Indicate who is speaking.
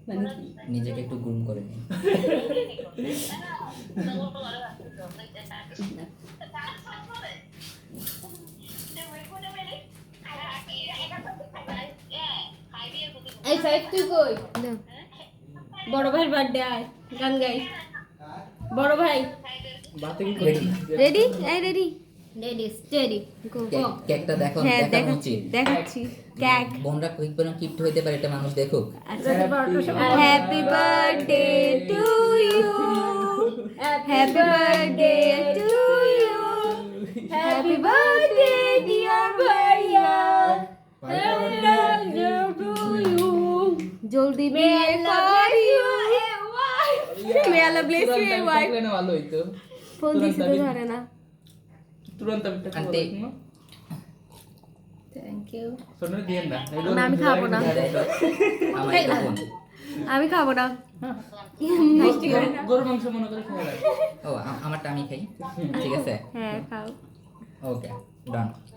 Speaker 1: মানে কি?
Speaker 2: নিজেকে একটু গ্রুম করে নিন।
Speaker 1: এই সাইড তুই কই? বড় ভাইয়ের বার্থডে আয়, গান গাই। বড় ভাই
Speaker 3: বাতে কি
Speaker 2: রেডি?
Speaker 4: রেডি? এই রেডি?
Speaker 1: রেডি স্টেডি গো গো।
Speaker 2: কেকটা দেখো,
Speaker 4: হ্যাঁ
Speaker 2: দেখানো
Speaker 4: দেখাচ্ছি
Speaker 2: উচিত।
Speaker 4: দেখাচ্ছি কেক।
Speaker 2: বোনরা কুইক পরিমাণ কিপ্ট হইতে পারে, এটা মানুষ দেখুক।
Speaker 4: আচ্ছা happy birthday to you, happy birthday to you, happy birthday dear ভাইয়া, হ্যাপি বার্থডে টু ইউ, জলদি বিয়ে করিও হে wife, may Allah bless you হে ওয়াইফ।
Speaker 3: না ভালো হইতো।
Speaker 4: ফোন দিছি তো ধরে না।
Speaker 3: তুরন্ত একটা
Speaker 2: আন্টি।
Speaker 1: Thank you.
Speaker 3: সোনার দিয়েন না।
Speaker 4: না, আমি খাবো না।
Speaker 2: আমার এই বোন।
Speaker 4: আমি খাবো না।
Speaker 3: গরু মাংস মনে করে খেয়ে
Speaker 2: ও আমারটা আমি খাই, ঠিক আছে?
Speaker 4: হ্যাঁ খাও।
Speaker 2: ওকে ডান।